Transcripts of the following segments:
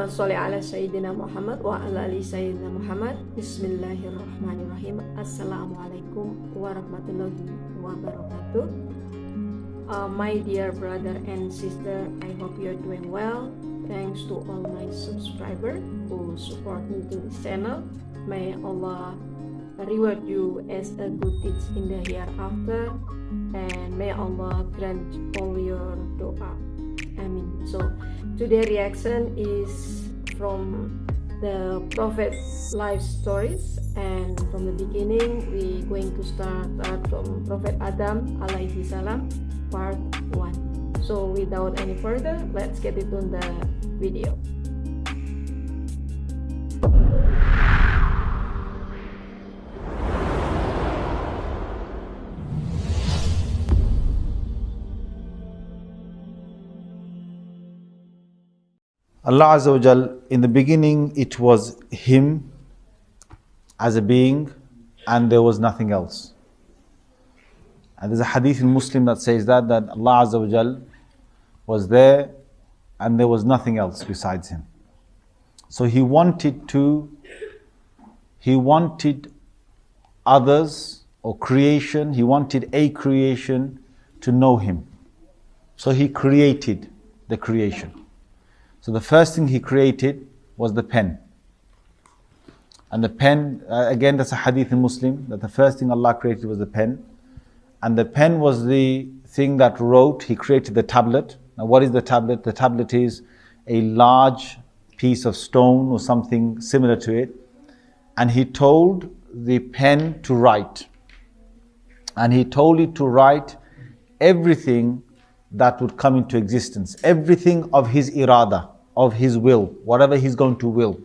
Allahumma sholli ala Sayyidina Muhammad wa ala ali Sayyidina Muhammad. Bismillahirrahmanirrahim. Assalamualaikum warahmatullahi wabarakatuh. My dear brother and sister, I hope you're doing well. Thanks to all my subscribers who support me to this channel. May Allah reward you as a good deed in the hereafter, and may Allah grant all your doa. Amin. So today's reaction is from the Prophet's life stories, and from the beginning we going to start from Prophet Adam alaihi salam, part 1. So without any further, let's get into the video. Allah Azza wa Jal, in the beginning it was Him as a being and there was nothing else. And there's a hadith in Muslim that says that Allah Azza wa Jal was there and there was nothing else besides Him. So He wanted others or creation, He wanted a creation to know Him. So He created the creation. So the first thing He created was the pen. And the pen, again that's a hadith in Muslim, that the first thing Allah created was the pen. And the pen was the thing that wrote. He created the tablet. Now what is the tablet? The tablet is a large piece of stone or something similar to it. And He told the pen to write. And He told it to write everything that would come into existence. Everything of His irada, of His will, whatever He's going to will.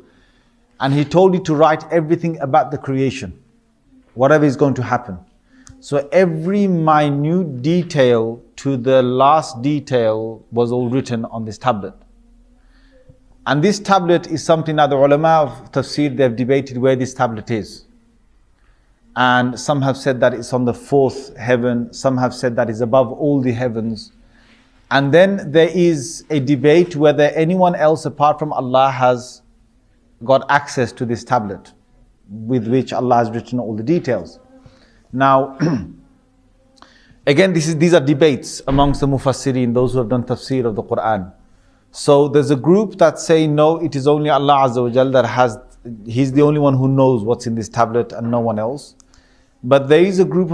And He told it to write everything about the creation, whatever is going to happen. So every minute detail to the last detail was all written on this tablet. And this tablet is something that the ulama of tafsir, they have debated where this tablet is. And some have said that it's on the 4th heaven, some have said that it's above all the heavens. And then there is a debate whether anyone else apart from Allah has got access to this tablet with which Allah has written all the details. Now, again, these are debates amongst the mufassirin, those who have done tafsir of the Quran. So there's a group that say no, it is only Allah Azza wa Jal that has, He's the only one who knows what's in this tablet and no one else. But there are a group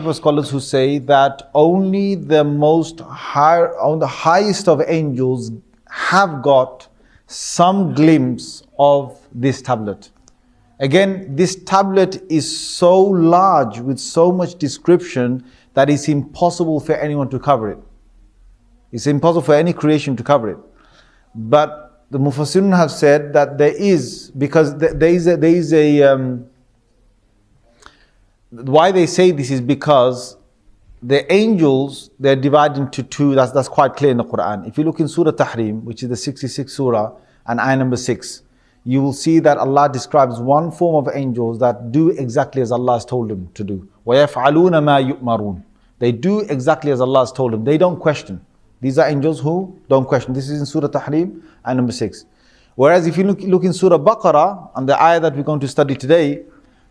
of scholars who say that only the highest of angels have got some glimpse of this tablet. Again, this tablet is so large with so much description that it's impossible for anyone to cover it. It's impossible for any creation to cover it. But the Mufassirun have said that there is, because why they say this is because the angels, they're divided into two. That's quite clear in the Quran. If you look in Surah Tahrim, which is the 66th surah, and ayah number 6, you will see that Allah describes one form of angels that do exactly as Allah has told them to do. وَيَفْعَلُونَ مَا يُؤْمَرُونَ. They do exactly as Allah has told them. They don't question. These are angels who don't question. This is in Surah Tahrim, ayah number 6. Whereas if you look in Surah Baqarah, and the ayah that we're going to study today,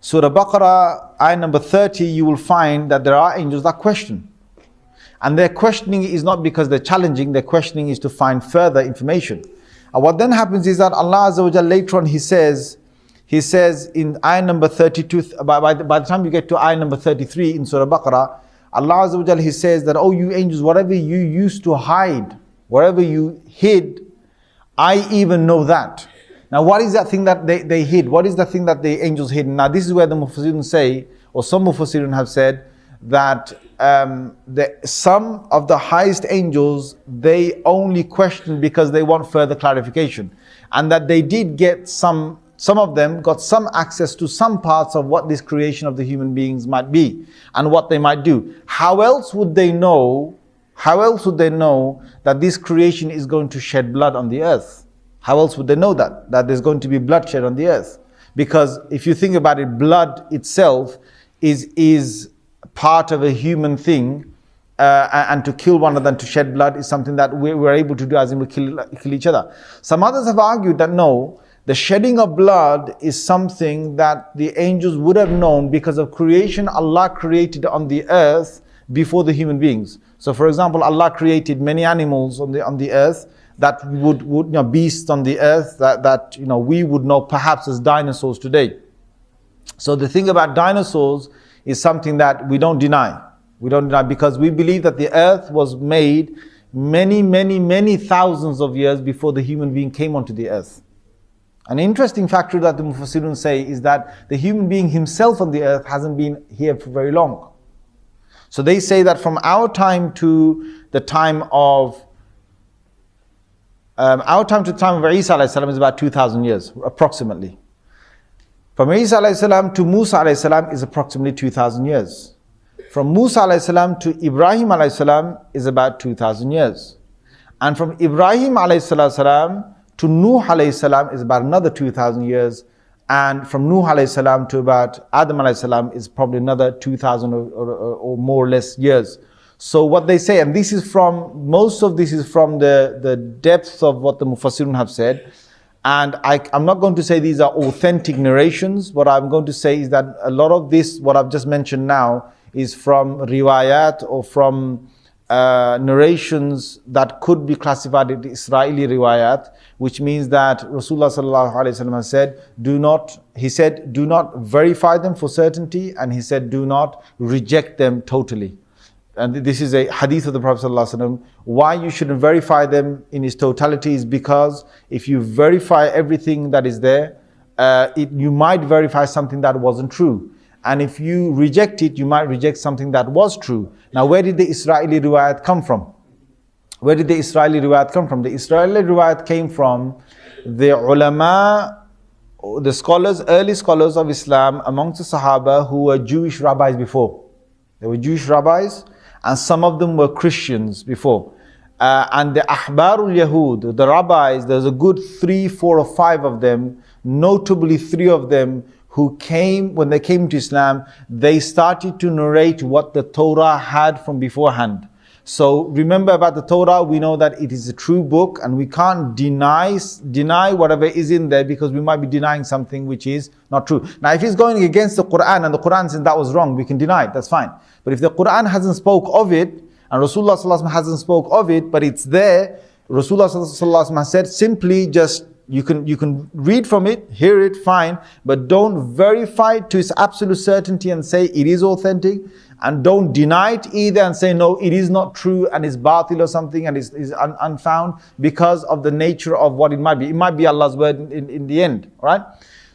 Surah Baqarah, ayah number 30, you will find that there are angels that question. And their questioning is not because they're challenging, their questioning is to find further information. And what then happens is that Allah Azza wa Jal later on He says in ayah number 32, by the time you get to ayah number 33 in Surah Baqarah, Allah Azza wa Jal, He says that, oh you angels, whatever you used to hide, whatever you hid, I even know that. Now what is that thing that they hid? What is the thing that the angels hid? Now this is where the Mufassirun say, or some Mufassirun have said, that some of the highest angels, they only question because they want further clarification. And that they did get some of them got some access to some parts of what this creation of the human beings might be and what they might do. How else would they know that this creation is going to shed blood on the earth? How else would they know that there's going to be bloodshed on the earth? Because if you think about it, blood itself is part of a human thing, and to kill one another and to shed blood is something that we're able to do, as in we kill each other. Some others have argued that no, the shedding of blood is something that the angels would have known because of creation Allah created on the earth before the human beings. So for example, Allah created many animals on the earth that would beasts on the earth that we would know perhaps as dinosaurs today. So the thing about dinosaurs is something that we don't deny. We don't deny because we believe that the earth was made many thousands of years before the human being came onto the earth. An interesting factor that the Mufassirun say is that the human being himself on the earth hasn't been here for very long. So they say that from our time to the time of Isa alayhi salam is about 2,000 years, approximately. From Isa alayhi salam to Musa alayhi salam is approximately 2,000 years. From Musa alayhi salam to Ibrahim alayhi salam is about 2,000 years. And from Ibrahim alayhi salam to Nuh alayhi salam is about another 2,000 years. And from Nuh alayhi salam to about Adam alayhi salam is probably another 2,000 or more or less years. So what they say, and most of this is from the depths of what the Mufassirun have said. And I'm not going to say these are authentic narrations. What I'm going to say is that a lot of this, what I've just mentioned now, is from riwayat or from narrations that could be classified as Israeli riwayat, which means that Rasulullah sallallahu alaihi wasallam has said, do not verify them for certainty, and he said, do not reject them totally. And this is a hadith of the Prophet sallallahu alaihi wasallam. Why you shouldn't verify them in its totality is because if you verify everything that is there, you might verify something that wasn't true. And if you reject it, you might reject something that was true. Now, where did the Israeli riwayat come from? Where did the Israeli riwayat come from? The Israeli riwayat came from the ulama, the scholars, early scholars of Islam amongst the Sahaba who were Jewish rabbis before. They were Jewish rabbis, and some of them were Christians before. And the Ahbarul Yahud, the rabbis, there's a good 3, 4 or 5 of them, notably 3 of them, who came, when they came to Islam, they started to narrate what the Torah had from beforehand. So remember about the Torah, we know that it is a true book and we can't deny whatever is in there because we might be denying something which is not true. Now if it's going against the Quran and the Quran says that was wrong, we can deny it, that's fine. But if the Quran hasn't spoke of it and Rasulullah sallallahu alaihi wasallam hasn't spoke of it, but it's there, Rasulullah sallallahu alaihi wasallam has said simply just you can read from it, hear it, fine, but don't verify it to its absolute certainty and say it is authentic, and don't deny it either and say no, it is not true and it's batil or something and is unfound because of the nature of what it might be. It might be Allah's word in the end, right?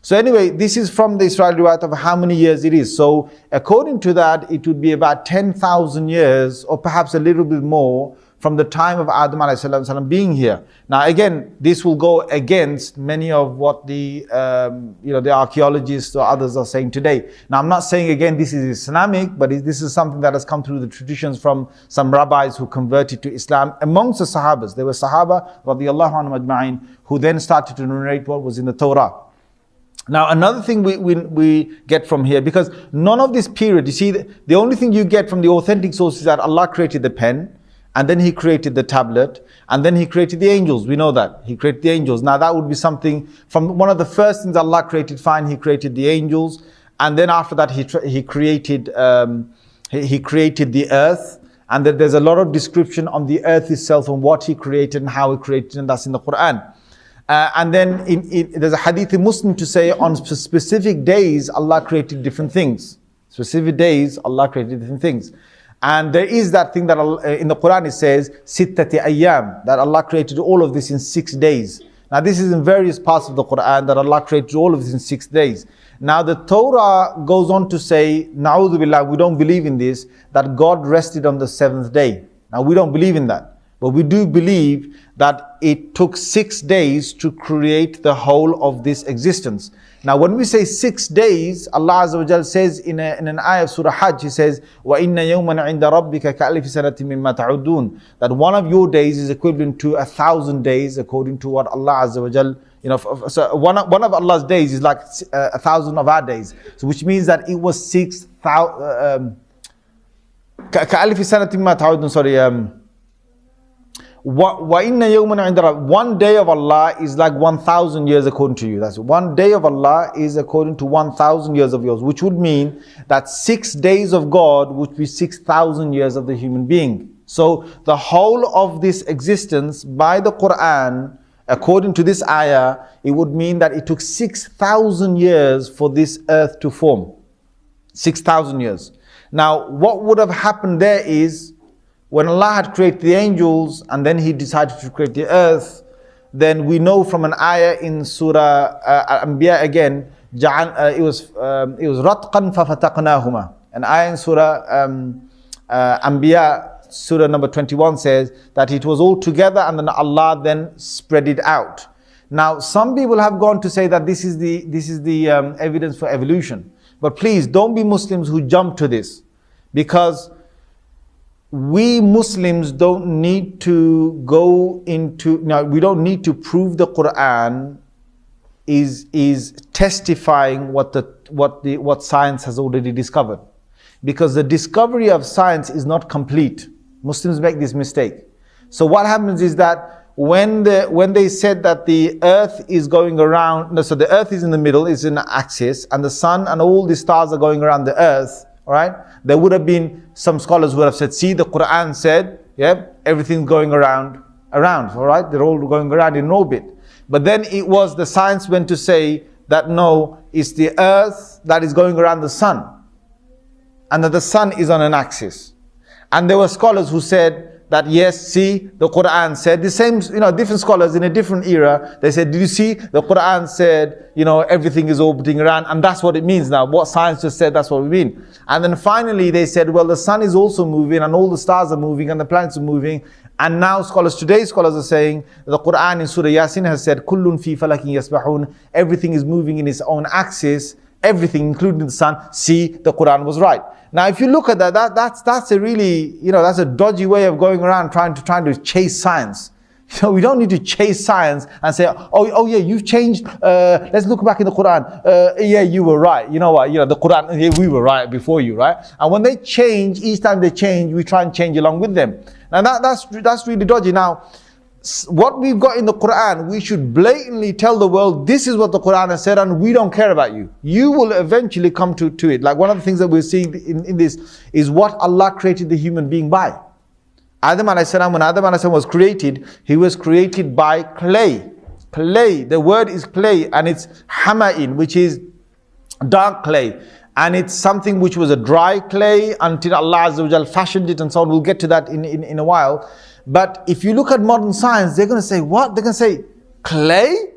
So anyway, this is from the Israeli riwayat of how many years it is. So according to that, it would be about 10,000 years or perhaps a little bit more from the time of Adam alayhi salam being here. Now again, this will go against many of what the archaeologists or others are saying today. Now I'm not saying again this is Islamic, but this is something that has come through the traditions from some rabbis who converted to Islam amongst the Sahabas. There were Sahaba radiallahu anhum ajma'in who then started to narrate what was in the Torah. Now another thing we get from here, because none of this period, you see, the only thing you get from the authentic source is that Allah created the pen, and then He created the tablet, and then He created the angels. We know that. He created the angels. Now that would be something from one of the first things Allah created, fine, He created the angels, and then after that He created the earth, and that there's a lot of description on the earth itself and what He created and how He created, and that's in the Quran. And then there's a hadith in Muslim to say on specific days Allah created different things. Specific days Allah created different things. And there is that thing that in the Quran it says, Sittati ayyam, that Allah created all of this in 6 days. Now this is in various parts of the Quran that Allah created all of this in 6 days. Now the Torah goes on to say, Na'udhu billah, we don't believe in this, that God rested on the 7th day. Now we don't believe in that. But we do believe that it took 6 days to create the whole of this existence. Now when we say 6 days, Allah Azza wa Jal says in an ayah of Surah Hajj, He says, وَإِنَّ يَوْمًا عِنْدَ رَبِّكَ كَأَلِفِ سَنَةٍ مِمَّا تَعُدُّونَ, that one of your days is equivalent to 1,000 days according to what Allah Azza wa Jal, so one of Allah's days is like 1,000 of our days. So which means that it was 6,000, كألف سنة ما تعودون, sorry. وَإِنَّ يَوْمًا عِنْدَ رَبِّكَ, one day of Allah is like 1,000 years according to you. That's one day of Allah is according to 1,000 years of yours, which would mean that 6 days of God would be 6,000 years of the human being. So the whole of this existence by the Quran, according to this ayah, it would mean that it took 6,000 years for this earth to form. 6,000 years. Now, what would have happened there is, when Allah had created the angels and then He decided to create the earth, then we know from an ayah in Surah Al-Anbiya again, it was ratqan fafataqnahuma. An ayah in Surah Anbiya, Surah number 21 says that it was all together and then Allah then spread it out. Now, some people have gone to say that this is the evidence for evolution. But please don't be Muslims who jump to this, because we Muslims don't need to go into, now we don't need to prove the Quran is testifying what science has already discovered, because the discovery of science is not complete. Muslims make this mistake. So what happens is that when they said that the earth is going around, so the earth is in the middle, is in an axis, and the sun and all the stars are going around the earth, all right? There would have been some scholars who would have said, see, the Quran said, yeah, everything's going around, all right? They're all going around in orbit. But then it was the science went to say that no, it's the earth that is going around the sun, and that the sun is on an axis. And there were scholars who said that yes, see, the Quran said, the same, different scholars in a different era, they said, did you see, the Quran said, everything is orbiting around, and that's what it means now. What science just said, that's what we mean. And then finally they said, well, the sun is also moving, and all the stars are moving, and the planets are moving. And now today's scholars are saying, the Quran in Surah Yasin has said, kullun fi falakin yasbahun, everything is moving in its own axis, everything, including the sun. See, the Quran was right. Now, if you look at that's a really, that's a dodgy way of going around trying to chase science. We don't need to chase science and say, oh yeah, you've changed. Let's look back in the Quran. Yeah, you were right. You know what? The Quran, yeah, we were right before you, right? And when they change, each time they change, we try and change along with them. Now that's really dodgy. Now, what we've got in the Quran, we should blatantly tell the world, this is what the Quran has said, and we don't care about you. You will eventually come to it. Like one of the things that we're seeing in this is what Allah created the human being by. Adam a.s., when Adam a.s. was created, he was created by clay. Clay, the word is clay, and it's hama'in, which is dark clay. And it's something which was a dry clay until Allah Azza wa Jal fashioned it and so on. We'll get to that in a while. But if you look at modern science, they're going to say, what? They're going to say, clay?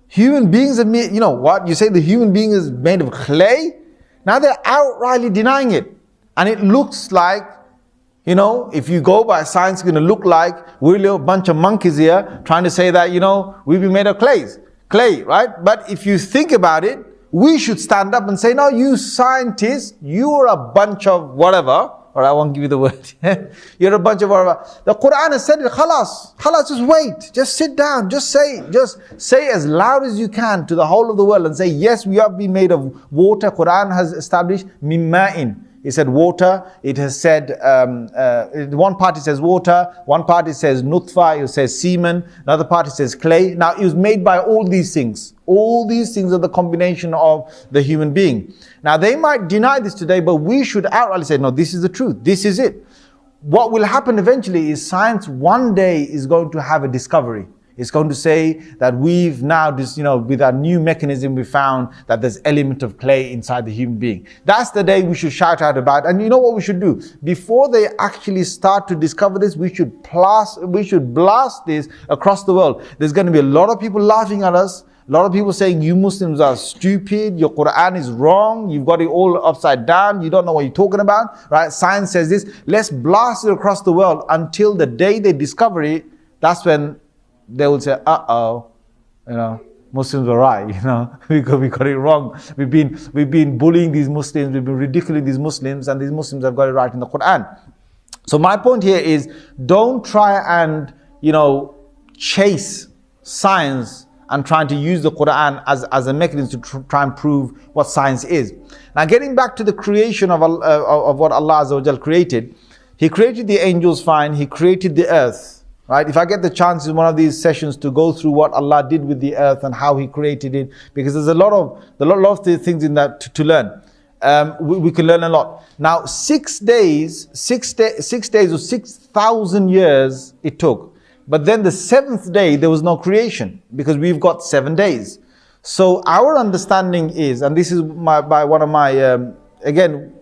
Human beings are made, what? You say the human being is made of clay? Now they're outrightly denying it. And it looks like, if you go by science, it's going to look like we're a little bunch of monkeys here trying to say that, we've been made of clay, right? But if you think about it, we should stand up and say, no, you scientists, you're a bunch of whatever. Or I won't give you the word. You're a bunch of whatever. The Quran has said it. Khalas, just wait. Just sit down. Just say as loud as you can to the whole of the world and say, yes, we have been made of water. Quran has established mimma'in. It said water. It has said, one party says water, one party says nutfa, it says semen, another party says clay. Now it was made by all these things. All these things are the combination of the human being. Now they might deny this today, but we should outrightly say, no, this is the truth. This is it. What will happen eventually is science one day is going to have a discovery. It's going to say that we've now, with our new mechanism, we found that there's element of clay inside the human being. That's the day we should shout out about. And you know what we should do? Before they actually start to discover this, we should blast this across the world. There's going to be a lot of people laughing at us. A lot of people saying, you Muslims are stupid, your Quran is wrong, you've got it all upside down, you don't know what you're talking about, right? Science says this. Let's blast it across the world until the day they discover it. That's when they will say, Muslims are right, we got it wrong. We've been bullying these Muslims, we've been ridiculing these Muslims, and these Muslims have got it right in the Quran. So my point here is, don't try and, chase science and trying to use the Quran as a mechanism to try and prove what science is. Now getting back to the creation of what Allah Azza wa Jal created, He created the angels, fine. He created the earth, right? If I get the chance in one of these sessions to go through what Allah did with the earth and how He created it, because there's a lot of things in that to learn. We can learn a lot. Now, 6 days or 6,000 years it took. But then the seventh day, there was no creation because we've got 7 days. So our understanding is, and this is by one of my, again,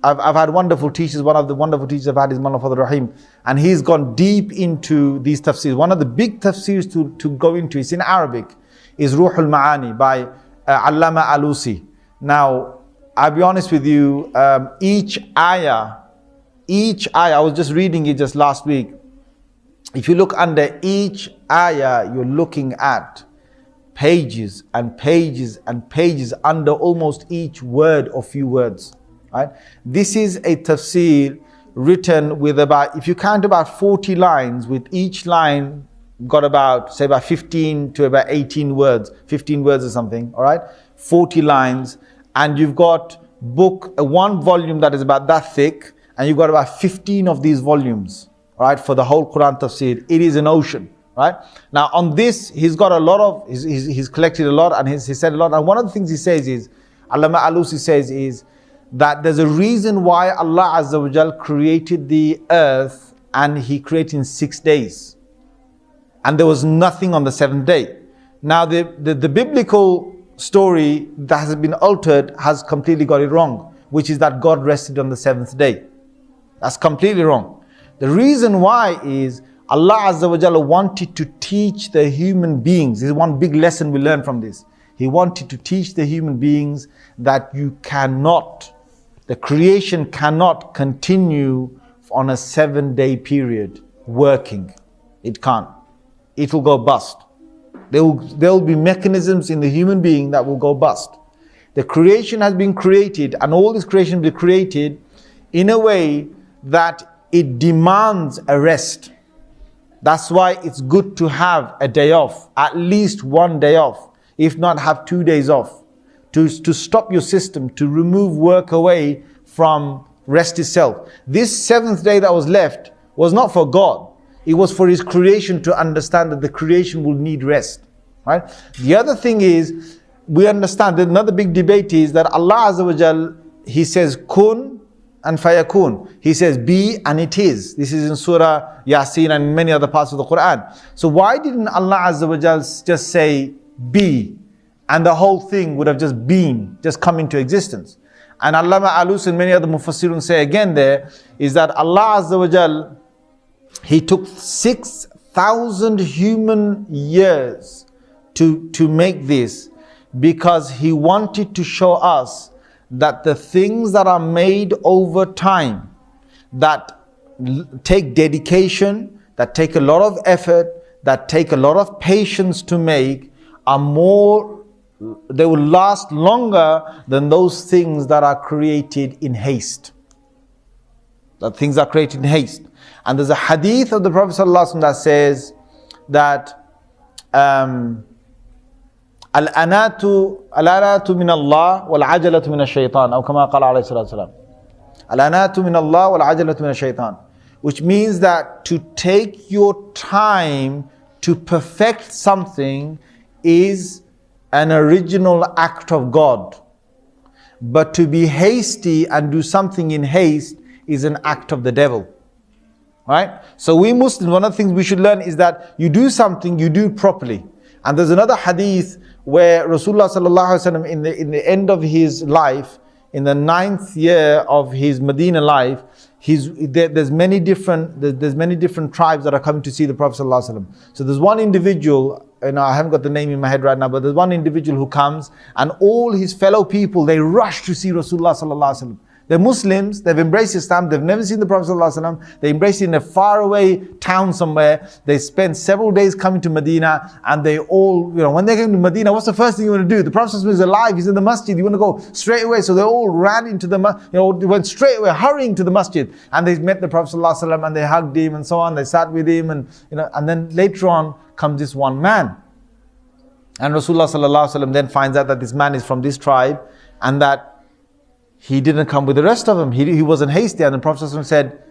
I've had wonderful teachers. One of the wonderful teachers I've had is Mullah Fadl Rahim, and he's gone deep into these tafsirs. One of the big tafsirs to go into, it's in Arabic, is Ruhul Ma'ani by Allama Alusi. Now, I'll be honest with you, each ayah, I was just reading it just last week. If you look under each ayah, you're looking at pages and pages and pages under almost each word or few words. Right? This is a tafsir written with about, if you count about 40 lines, with each line got about, say about 15 to about 18 words, 15 words or something, all right? 40 lines, and you've got one volume that is about that thick, and you've got about 15 of these volumes, right, for the whole Quran tafsir. It is an ocean, right? Now on this, he's got a lot of, he's collected a lot, and he said a lot, and one of the things he says is, Allama Alusi says is, that there's a reason why Allah Azza wa Jal created the earth, and He created in 6 days. And there was nothing on the seventh day. Now the biblical story that has been altered has completely got it wrong, which is that God rested on the seventh day. That's completely wrong. The reason why is Allah Azza wa Jal wanted to teach the human beings. This is one big lesson we learn from this. He wanted to teach the human beings that the creation cannot continue on a 7-day period working. It can't. It will go bust. There will be mechanisms in the human being that will go bust. The creation has been created, and all this creation will be created in a way that it demands a rest. That's why it's good to have a day off, at least 1 day off, if not have 2 days off. To stop your system, to remove work away from rest itself. This seventh day that was left was not for God. It was for His creation to understand that the creation will need rest. Right? The other thing is, we understand that another big debate is that Allah Azza wa Jal, He says kun and fayakun. He says be and it is. This is in Surah Yasin and many other parts of the Quran. So why didn't Allah Azza wa Jal just say be, and the whole thing would have just been, just come into existence? And Allama Alus and many other Mufassirun say again there, is that Allah Azza wa Jal, He took 6,000 human years to make this, because He wanted to show us that the things that are made over time, that take dedication, that take a lot of effort, that take a lot of patience to make, they will last longer than those things that are created in haste. That things are created in haste. And there's a hadith of the Prophet ﷺ that says that Al-anatu min Allah wal-ajalatu min ash-shaytan, or kama qala alayhi salatu wasalam. Al-anatu min Allah wal-ajalatu min ash-shaytan, which means that to take your time to perfect something is an original act of God. But to be hasty and do something in haste is an act of the devil. Right? So we Muslims, one of the things we should learn is that you do something, you do it properly. And there's another hadith where Rasulullah sallallahu alaihi wasallam in the end of his life, in the 9th year of his Medina life, there's many different tribes that are coming to see the Prophet sallallahu alaihi wasallam. So there's one individual, I haven't got the name in my head right now, but there's one individual who comes, and all his fellow people, they rush to see Rasulullah sallallahu alaihi wasallam. They're Muslims, they've embraced Islam, they've never seen the Prophet ﷺ, they embraced it in a faraway town somewhere, they spent several days coming to Medina, and they all, when they came to Medina, what's the first thing you want to do? The Prophet ﷺ is alive, he's in the masjid, you want to go straight away, so they all ran into the they went straight away, hurrying to the masjid, and they met the Prophet ﷺ, and they hugged him and so on, they sat with him, and then later on comes this one man. And Rasulullah ﷺ then finds out that this man is from this tribe, and that he didn't come with the rest of them. He wasn't hasty. And the Prophet ﷺ said,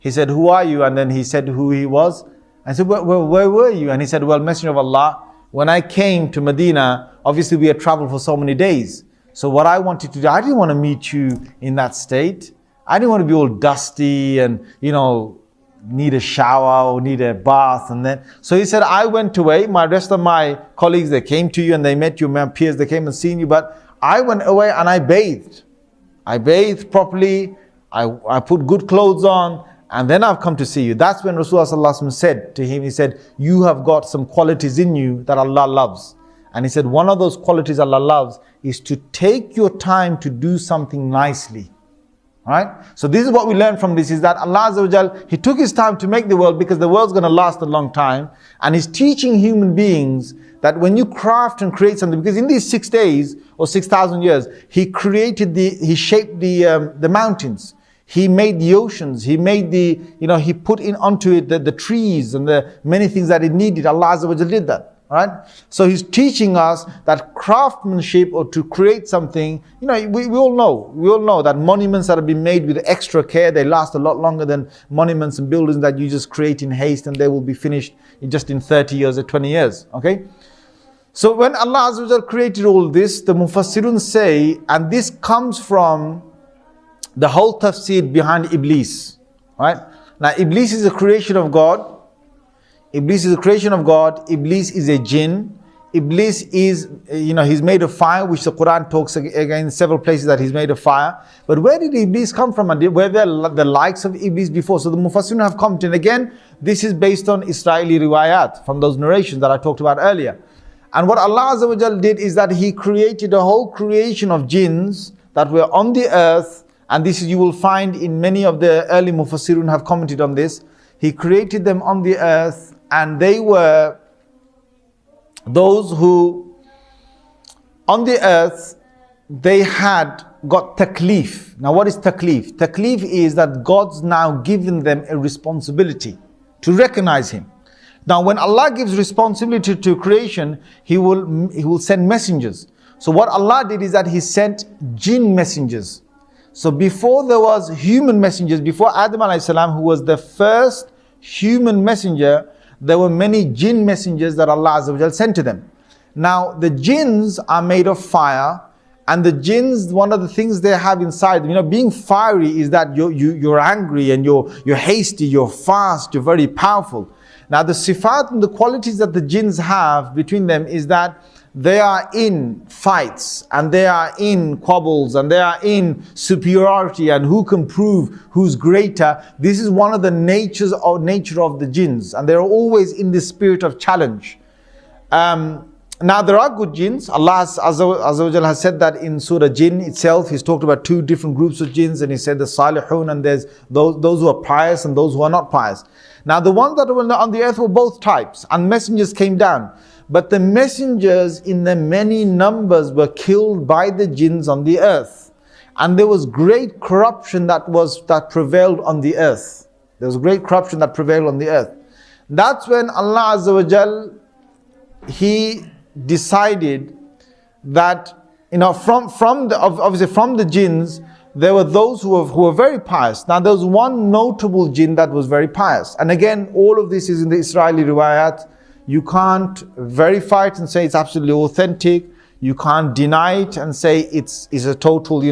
He said, who are you? And then he said who he was. I said, where were you? And he said, well, Messenger of Allah, when I came to Medina, obviously we had traveled for so many days. So what I wanted to do, I didn't want to meet you in that state. I didn't want to be all dusty and, need a shower or need a bath. And then, so he said, I went away. Rest of my colleagues, they came to you and they met you, my peers, they came and seen you. But I went away and I bathed. I bathed properly. I put good clothes on. And then I've come to see you. That's when Rasulullah Sallallahu Alaihi Wasallam said to him, he said, you have got some qualities in you that Allah loves. And he said, one of those qualities Allah loves is to take your time to do something nicely. Right? So this is what we learn from this, is that Allah Azza wa Jal, He took His time to make the world because the world's going to last a long time. And He's teaching human beings that when you craft and create something, because in these 6 days or 6,000 years, He He shaped the mountains. He made the oceans. He made He put in onto it the trees and the many things that it needed. Allah Azza wa Jal did that. Right? So He's teaching us that craftsmanship, or to create something, we all know that monuments that have been made with extra care, they last a lot longer than monuments and buildings that you just create in haste and they will be finished just in 30 years or 20 years. Okay? So when Allah Azza wa Jal created all this, the Mufassirun say, and this comes from the whole tafsir behind Iblis. Right? Now Iblis is a creation of God. Iblis is a creation of God. Iblis is a jinn. Iblis is, he's made of fire, which the Quran talks again in several places that he's made of fire. But where did Iblis come from? And were there the likes of Iblis before? So the Mufassirun have commented. Again, this is based on Israeli riwayat, from those narrations that I talked about earlier. And what Allah Azza wa Jal did is that He created a whole creation of jinns that were on the earth. And this you will find in many of the early Mufassirun have commented on this. He created them on the earth. And they were those who, on the earth, they had got taklif. Now what is taklif? Taklif is that God's now given them a responsibility to recognize Him. Now when Allah gives responsibility to creation, He will send messengers. So what Allah did is that He sent jinn messengers. So before there was human messengers, before Adam alayhi salam, who was the first human messenger, there were many jinn messengers that Allah Azza wa Jal sent to them. Now the jinns are made of fire, and the jinns, one of the things they have inside, being fiery is that you're angry and you're hasty, you're fast, you're very powerful. Now the sifat and the qualities that the jinns have between them is that they are in fights and they are in quarrels and they are in superiority and who can prove who's greater. This is one of the nature of the jinns, and they're always in the spirit of challenge. Now there are good jinns. Allah Azza wa Jal has said that in Surah Jinn itself. He's talked about two different groups of jinns, and He said the salihun, and there's those who are pious and those who are not pious. Now the ones that were on the earth were both types, and messengers came down. But the messengers in the many numbers were killed by the jinns on the earth. And there was great corruption that prevailed on the earth. There was great corruption that prevailed on the earth. That's when Allah Azza wa Jal, He decided that, from the jinns, there were those who were very pious. Now there was one notable jinn that was very pious. And again, all of this is in the Israeli riwayat. You can't verify it and say it's absolutely authentic. You can't deny it and say it's a total,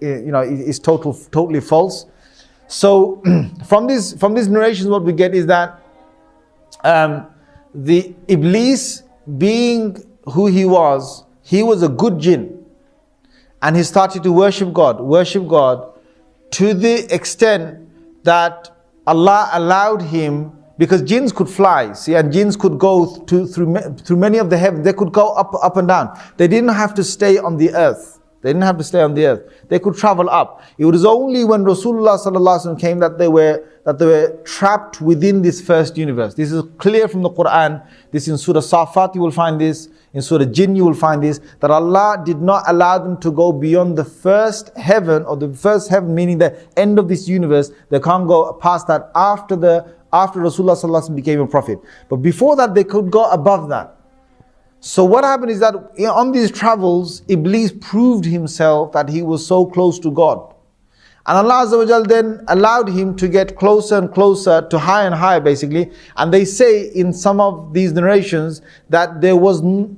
it's totally false. So from these narrations, what we get is that the Iblis, being who he was a good jinn, and he started to worship God to the extent that Allah allowed him. Because jinns could fly, and jinns could go through many of the heavens. They could go up and down. They didn't have to stay on the earth. They could travel up. It was only when Rasulullah Sallallahu Alaihi Wasallam came that they were trapped within this first universe. This is clear from the Quran. This in Surah Safat you will find this. In Surah Jinn you will find this. That Allah did not allow them to go beyond the first heaven, or the first heaven meaning the end of this universe. They can't go past that after Rasulullah Sallallahu Alaihi Wasallam became a prophet. But before that they could go above that. So what happened is that on these travels, Iblis proved himself that he was so close to God. And Allah Azza wa Jal then allowed him to get closer and closer to higher and higher basically. And they say in some of these narrations that there was no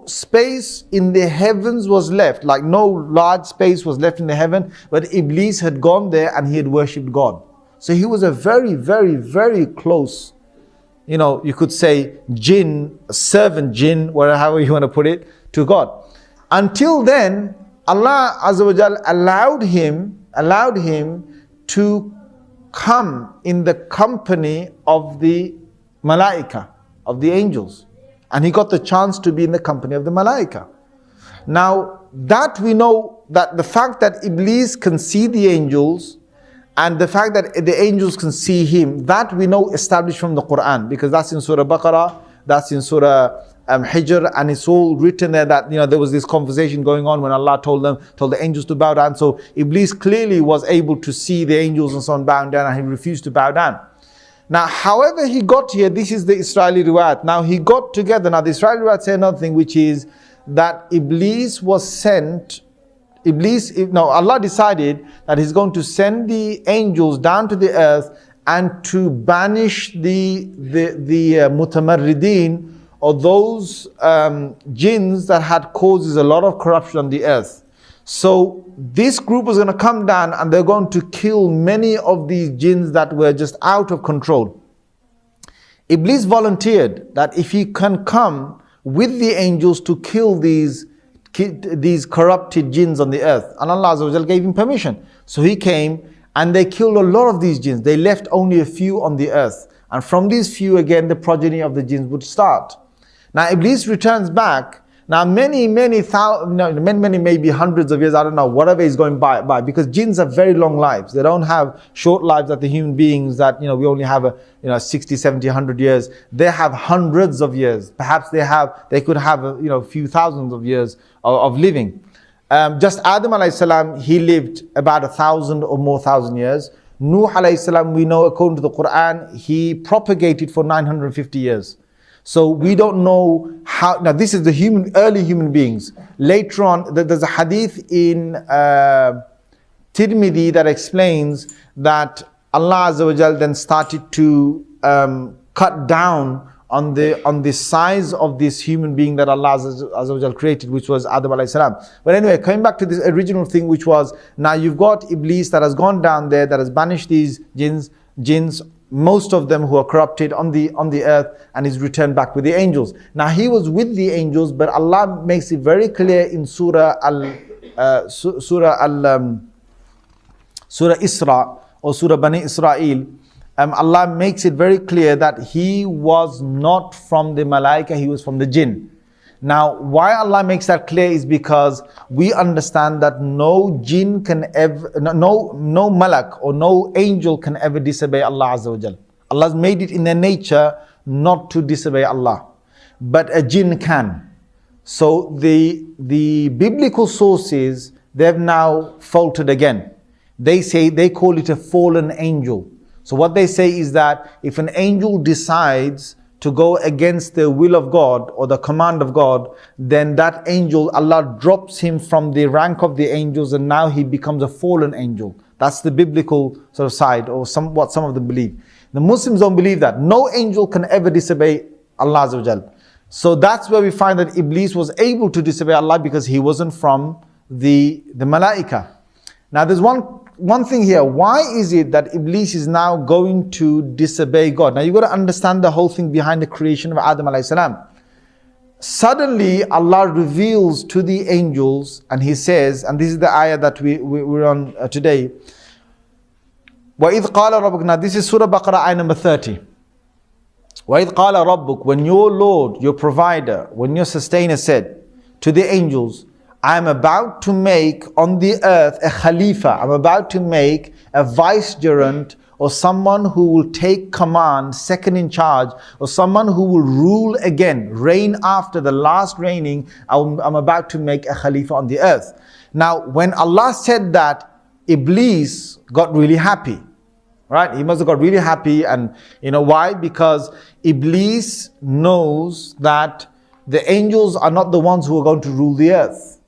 space in the heavens was left, like no large space was left in the heaven, but Iblis had gone there and he had worshipped God. So he was a very, very, very close, you could say jinn, servant jinn, however you want to put it, to God. Until then, Allah Azza wa Jal allowed him to come in the company of the malaika, of the angels. And he got the chance to be in the company of the malaika. Now, that we know that the fact that Iblis can see the angels and the fact that the angels can see him, that we know established from the Quran, because that's in Surah Baqarah, that's in Surah Hijr, and it's all written there that there was this conversation going on when Allah told the angels to bow down. So Iblis clearly was able to see the angels and so on bowing down, and he refused to bow down. Now, however he got here, this is the Israeli riwayat. Now he got together. Now the Israeli riwayat say another thing, which is that Iblis was sent. Allah decided that He's going to send the angels down to the earth and to banish the mutamarrideen, or those jinns that had causes a lot of corruption on the earth. So this group was going to come down and they're going to kill many of these jinns that were just out of control. Iblis volunteered that if he can come with the angels to kill these corrupted jinns on the earth, and Allah Azza wa Jal gave him permission. So he came and they killed a lot of these jinns. They left only a few on the earth, and from these few again the progeny of the jinns would start. Now Iblis returns back. Now many maybe hundreds of years, I don't know, whatever is going by, because jinns have very long lives. They don't have short lives that the human beings that we only have 60, 70, 100 years. They have hundreds of years. Perhaps they could have a few thousands of years of living. Just Adam alayhi salam, he lived about 1,000 or more thousand years. Nuh alayhi salam, we know according to the Quran, he propagated for 950 years. So we don't know how. Now this is the early human beings. Later on, there's a hadith in Tirmidhi that explains that Allah Azza wa Jal then started to cut down on the size of this human being that Allah Azza wa Jal created, which was Adam alayhi salam. But anyway, coming back to this original thing, which was, now you've got Iblis that has gone down there, that has banished these jinns, most of them who are corrupted on the earth, and is returned back with the angels. Now he was with the angels, but Allah makes it very clear in Surah Isra or Surah Bani Israel. Allah makes it very clear that he was not from the malaika, he was from the jinn. Now, why Allah makes that clear is because we understand that no jinn can ever, no malak or no angel can ever disobey Allah Azza wa Jal. Allah's made it in their nature not to disobey Allah, but a jinn can. So the biblical sources, they've now faltered again. They call it a fallen angel. So what they say is that if an angel decides to go against the will of God or the command of God, then that angel, Allah drops him from the rank of the angels, and now he becomes a fallen angel. That's the biblical sort of side, or what some of them believe. The Muslims don't believe that. No angel can ever disobey Allah Azza wa Jal. So that's where we find that Iblis was able to disobey Allah, because he wasn't from the malaika. Now there's one thing here. Why is it that Iblis is now going to disobey God? Now you've got to understand the whole thing behind the creation of Adam alayhi salam. Suddenly Allah reveals to the angels, and He says, and this is the ayah that we're on today. وَإِذْ قَالَ رَبُّكَ. Now this is Surah Baqarah, ayah number 30. وَإِذْ قَالَ رَبُّكَ. When your Lord, your provider, when your sustainer said to the angels, I am about to make on the earth a Khalifa. I'm about to make a vicegerent, or someone who will take command, second in charge, or someone who will rule again, reign after the last reigning. I'm about to make a Khalifa on the earth. Now, when Allah said that, Iblis got really happy. Right? He must have got really happy. And you know why? Because Iblis knows that the angels are not the ones who are going to rule the earth.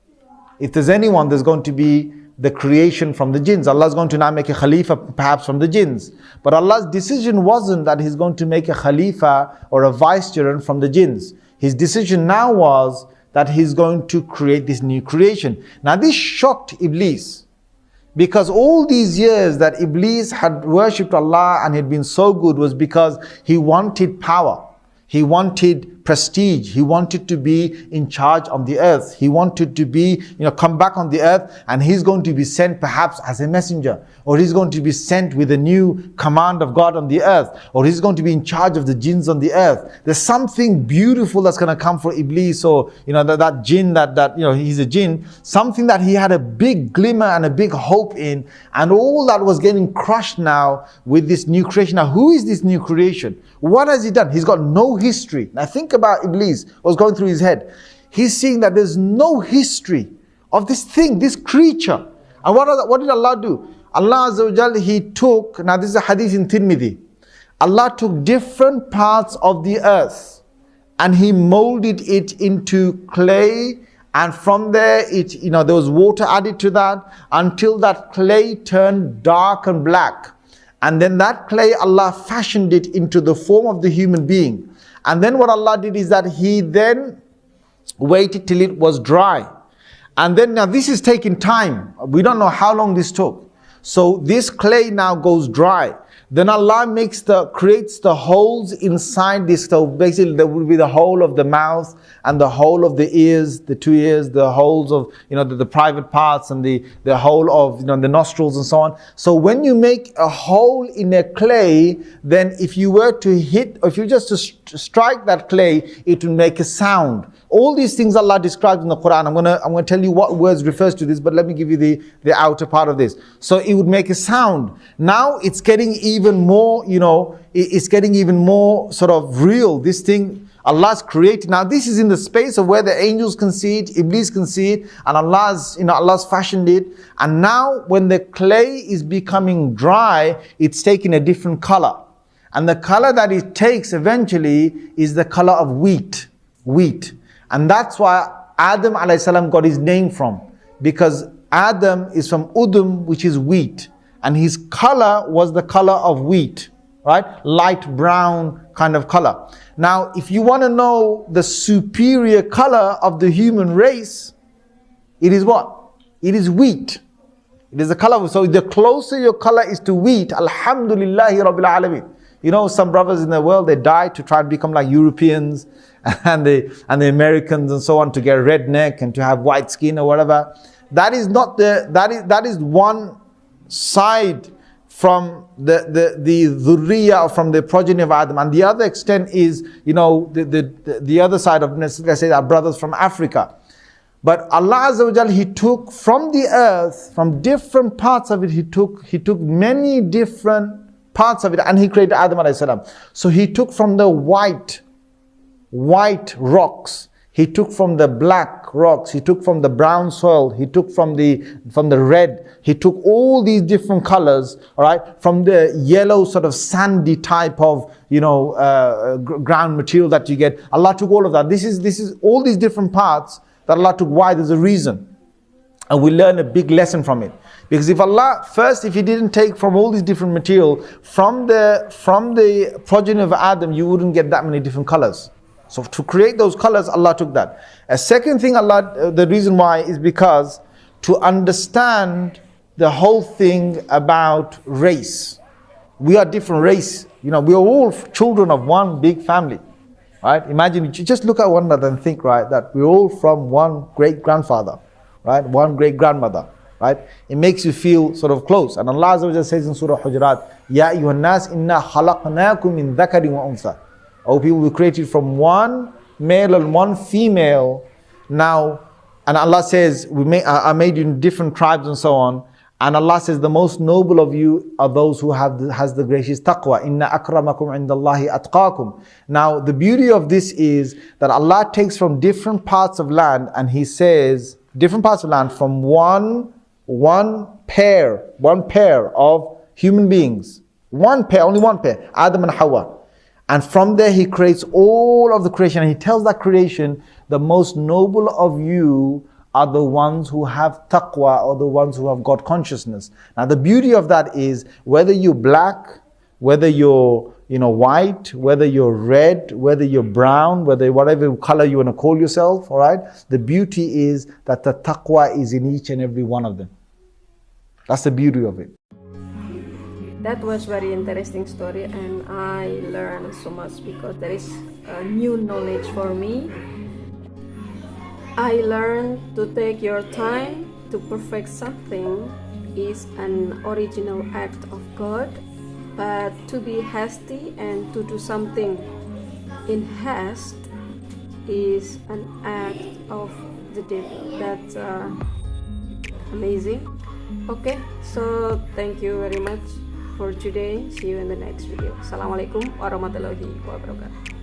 If there's anyone that's going to be the creation from the jinns. Allah is going to now make a Khalifa perhaps from the jinns. But Allah's decision wasn't that He's going to make a Khalifa or a vicegerent from the jinns. His decision now was that He's going to create this new creation. Now this shocked Iblis, because all these years that Iblis had worshipped Allah and had been so good was because he wanted power. He wanted prestige. He wanted to be in charge of the earth. He wanted to be, come back on the earth, and he's going to be sent perhaps as a messenger, or he's going to be sent with a new command of God on the earth, or he's going to be in charge of the jinns on the earth. There's something beautiful that's going to come for Iblis, or that jinn that he's a jinn, something that he had a big glimmer and a big hope in, and all that was getting crushed now with this new creation. Now, who is this new creation? What has he done? He's got no history. Now think about Iblis, what's going through his head. He's seeing that there's no history of this thing, this creature. And what did Allah do? Allah Azza wa Jal, He took, now this is a hadith in Tirmidhi, Allah took different parts of the earth and He molded it into clay, and from there there was water added to that until that clay turned dark and black. And then that clay, Allah fashioned it into the form of the human being. And then what Allah did is that He then waited till it was dry. And then, now this is taking time. We don't know how long this took. So this clay now goes dry. Then Allah creates the holes inside this. So basically there will be the hole of the mouth and the hole of the ears, the two ears, the holes of the private parts, and the hole of the nostrils and so on. So when you make a hole in a clay, then if you were to hit, or if you just to strike that clay, it will make a sound. All these things Allah describes in the Quran. I'm gonna tell you what words refers to this, but let me give you the outer part of this. So it would make a sound. Now it's getting even more, it's getting even more sort of real. This thing Allah's created. Now this is in the space of where the angels can see it, Iblis can see it, and Allah's fashioned it. And now when the clay is becoming dry, it's taking a different color. And the color that it takes eventually is the color of wheat. And that's why Adam alayhi salam got his name from, because Adam is from udum, which is wheat, and his color was the color of wheat, right? Light brown kind of color. Now, if you want to know the superior color of the human race, it is what? It is wheat. It is the color. So the closer your color is to wheat, alhamdulillahi rabbil alameen. Some brothers in the world, they die to try and become like Europeans and the Americans and so on, to get a red neck and to have white skin or whatever. That is not that is one side from the dhurriya, from the progeny of Adam, and the other extent is the other side of, let's say, our brothers from Africa. But Allah Azza wa Jal, He took from the earth, from different parts of it, He took many different parts of it, and He created Adam alayhi salam. So He took from the white rocks, He took from the black rocks, He took from the brown soil, He took from the red, He took all these different colors, all right, from the yellow sort of sandy type of ground material that you get. Allah took all of that. This is all these different parts that Allah took. Why? There's a reason, and we learn a big lesson from it. Because if He didn't take from all these different material from the progeny of Adam, you wouldn't get that many different colors. So to create those colors, Allah took that. A second thing, the reason why is because to understand the whole thing about race. We are different race. We are all children of one big family, right? Imagine, you just look at one another and think, right, that we're all from one great grandfather, right? One great grandmother, right? It makes you feel sort of close. And Allah Azza wa Jalla says in Surah Hujurat, Ya ayyuhan nas inna khalaqnakum min dhakarin wa untha. Oh people, we created from one male and one female. Now, and Allah says, I made you in different tribes and so on. And Allah says, the most noble of you are those who has the greatest taqwa. Inna akramakum indallahi atqakum. Now, the beauty of this is that Allah takes from different parts of land, and He says, different parts of land from one pair of human beings. One pair, only one pair, Adam and Hawa. And from there He creates all of the creation, and He tells that creation, the most noble of you are the ones who have taqwa, or the ones who have God consciousness. Now the beauty of that is, whether you're black, whether you're white, whether you're red, whether you're brown, whether whatever color you want to call yourself, all right? The beauty is that the taqwa is in each and every one of them. That's the beauty of it. That was very interesting story, and I learned so much because there is a new knowledge for me. I learned to take your time to perfect something is an original act of God, but to be hasty and to do something in haste is an act of the devil. That's amazing. Okay, so thank you very much for today. See you in the next video. Assalamualaikum warahmatullahi wabarakatuh.